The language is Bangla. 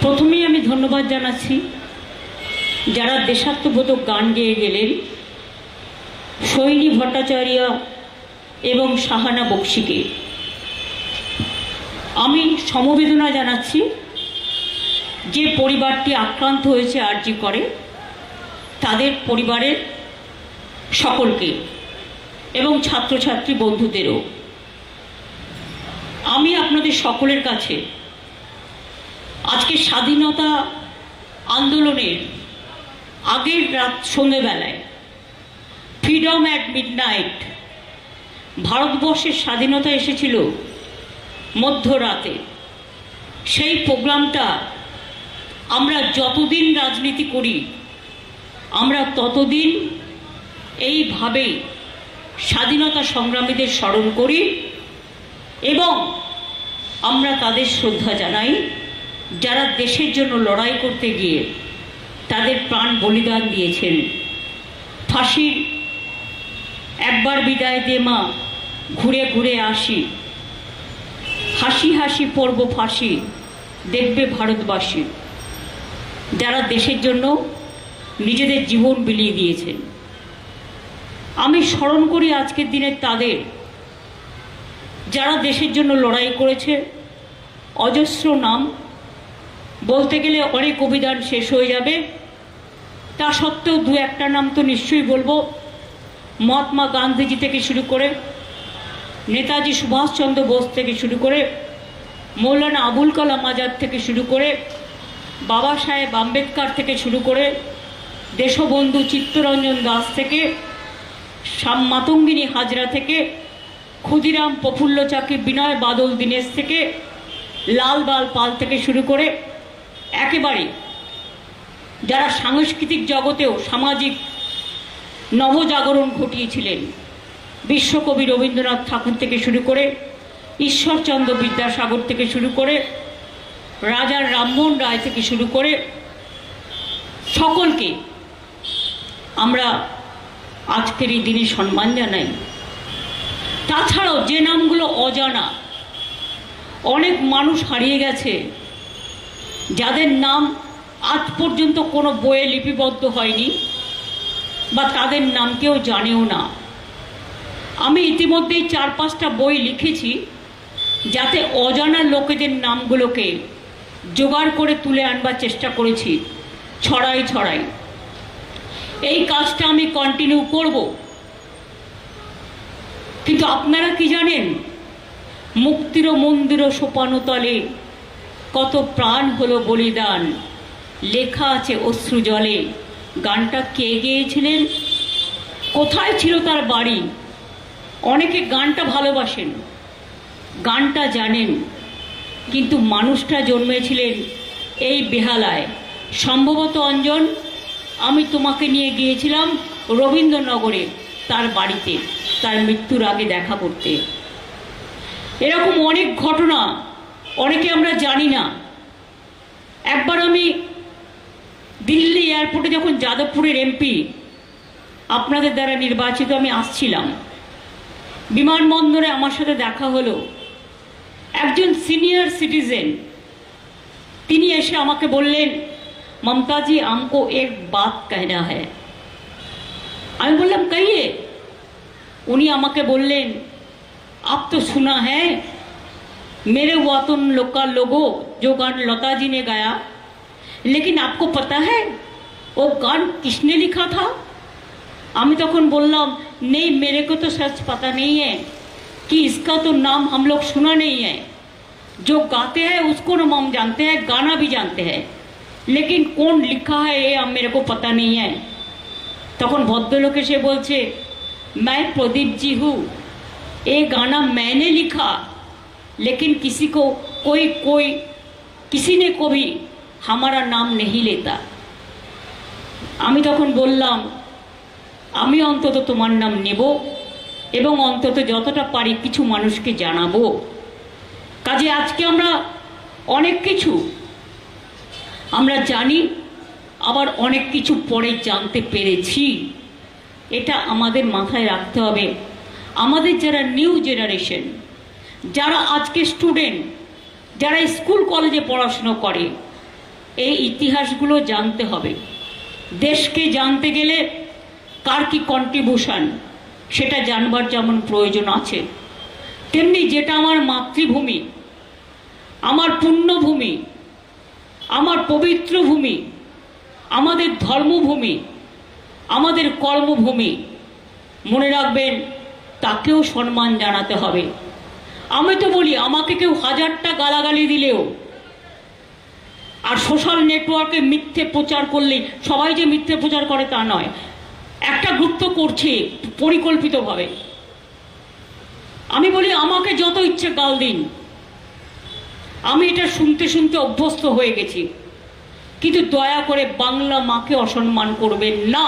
প্রথমেই আমি ধন্যবাদ জানাচ্ছি যারা দেশাত্মবোধক গান গেয়ে গেলেন, সৈনী ভট্টাচার্য এবং সাহানা বক্সিকে। আমি সমবেদনা জানাচ্ছি যে পরিবারটি আক্রান্ত হয়েছে আরজি করে, তাদের পরিবারের সকলকে এবং ছাত্রছাত্রী বন্ধুদেরও। আমি আপনাদের সকলের কাছে আজকে স্বাধীনতা আন্দোলনের আগের রাত সন্ধ্যেবেলায় ফ্রিডম অ্যাট মিডনাইট, ভারতবর্ষের স্বাধীনতা এসেছিল মধ্যরাতে, সেই প্রোগ্রামটা আমরা যতদিন রাজনীতি করি আমরা ততদিন এইভাবেই স্বাধীনতা সংগ্রামীদের স্মরণ করি এবং আমরা তাদের শ্রদ্ধা জানাই যারা দেশের জন্য লড়াই করতে গিয়ে তাদের প্রাণ বলিদান দিয়েছেন। ফাঁসির একবার বিদায় দে মা, ঘুরে ঘুরে আসি, হাসি হাসি পড়ব ফাঁসি, দেখবে ভারতবাসী, যারা দেশের জন্য নিজেদের জীবন বিলিয়ে দিয়েছেন। আমি স্মরণ করি আজকের দিনে তাদের, যারা দেশের জন্য লড়াই করেছে। অজস্র নাম বলতে গেলে অনেক অভিধান শেষ হয়ে যাবে, তা সত্ত্বেও দু একটা নাম তো নিশ্চয়ই বলবো। মহাত্মা গান্ধীজি থেকে শুরু করে, নেতাজি সুভাষচন্দ্র বোস থেকে শুরু করে, মৌলানা আবুল কালাম আজাদ থেকে শুরু করে, বাবা সাহেব আম্বেদকর থেকে শুরু করে, দেশবন্ধু চিত্তরঞ্জন দাস থেকে, মাতঙ্গিনী হাজরা থেকে, ক্ষুদিরাম প্রফুল্ল চাকি, বিনয় বাদল দীনেশ থেকে, লাল বাল পাল থেকে শুরু করে একেবারে যারা সাংস্কৃতিক জগতেও সামাজিক নবজাগরণ ঘটিয়েছিলেন, বিশ্বকবি রবীন্দ্রনাথ ঠাকুর থেকে শুরু করে, ঈশ্বরচন্দ্র বিদ্যাসাগর থেকে শুরু করে, রাজার রামমোহন রায় থেকে শুরু করে, সকলকে আমরা আজকের এই দিনে সম্মান জানাই। তাছাড়াও যে নামগুলো অজানা, অনেক মানুষ হারিয়ে গেছে যাদের নাম আজ পর্যন্ত কোনো বইয়ে লিপিবদ্ধ হয়নি বা তাদের নাম কেউ জানেও না। আমি ইতিমধ্যেই 4-5টা বই লিখেছি যাতে অজানা লোকেদের নামগুলোকে জোগাড় করে তুলে আনবার চেষ্টা করেছি, ছড়াই ছড়াই। এই কাজটা আমি কন্টিনিউ করব। কিন্তু আপনারা কি জানেন, মুক্তির মন্দির সোপানতলে কত প্রাণ হলো বলিদান, লেখা আছে অশ্রু জলে। গানটা কে গেয়েছিলেন, কোথায় ছিল তার বাড়ি? অনেকে গানটা ভালোবাসেন, গানটা জানেন, কিন্তু মানুষটা জন্মেছিলেন এই বেহালায়। সম্ভবত অঞ্জন, আমি তোমাকে নিয়ে গিয়েছিলাম রবীন্দ্রনগরে তার বাড়িতে, তার মৃত্যুর আগে দেখা করতে। এরকম অনেক ঘটনা অনেকে আমরা জানি না। একবার আমি দিল্লি এয়ারপোর্টে যখন যাদবপুরের এমপি আপনাদের দ্বারা নির্বাচিত আমি আসছিলাম, বিমানবন্দরে আমার সাথে দেখা হলো একজন সিনিয়র সিটিজেন। তিনি এসে আমাকে বললেন, মমতা জি আমকো এক বাত कहना है। আমি বললাম কহিয়ে। উনি আমাকে বললেন, आप तो सुना है मेरे वतन लोका लोगो, जो गान लता जी ने गाया, लेकिन आपको पता है वो गान किसने लिखा था? আমি তখন বললাম, नहीं मेरे को तो सच पता नहीं है कि इसका तो नाम हम लोग सुना नहीं है। जो गाते हैं उसको नाम हम जानते हैं, गाना भी जानते हैं, लेकिन कौन लिखा है ये मेरे को पता नहीं है। তখন ভদ্রলোক এসে বলছে, मैं प्रदीप जी हूँ, ये गाना मैंने लिखा, लेकिन किसी को किसी ने कभी हमारा नाम नहीं लेता। আমি তখন বললাম, আমি অন্তত তোমার নাম নেব এবং অন্তত যতটা পারি কিছু মানুষকে জানাবো। কাজে আজকে আমরা অনেক কিছু আমরা জানি, আবার অনেক কিছু পরে জানতে পেরেছি। এটা আমাদের মাথায় রাখতে হবে। আমাদের যারা নিউ জেনারেশন, যারা আজকে স্টুডেন্ট, যারা স্কুল কলেজে পড়াশুনো করে, এই ইতিহাসগুলো জানতে হবে। দেশকে জানতে গেলে কার কি কন্ট্রিবিউশন সেটা জানবার যেমন প্রয়োজন আছে, তেমনি যেটা আমার মাতৃভূমি, আমার পুণ্যভূমি, আমার পবিত্র ভূমি, আমাদের ধর্মভূমি, আমাদের কর্মভূমি, মনে রাখবেন তাকেও সম্মান জানাতে হবে। আমি তো বলি, আমাকে কেউ 1000টা গালাগালি দিলেও আর সোশ্যাল নেটওয়ার্কে মিথ্যে প্রচার করলে, সবাই যে মিথ্যে প্রচার করে তা নয়, একটা গ্রুপ তো করছে পরিকল্পিতভাবে। আমি বলি আমাকে যত ইচ্ছে গাল দিন, আমি এটা শুনতে শুনতে অভ্যস্ত হয়ে গেছি, কিন্তু দয়া করে বাংলা মাকে অসম্মান করবেন না।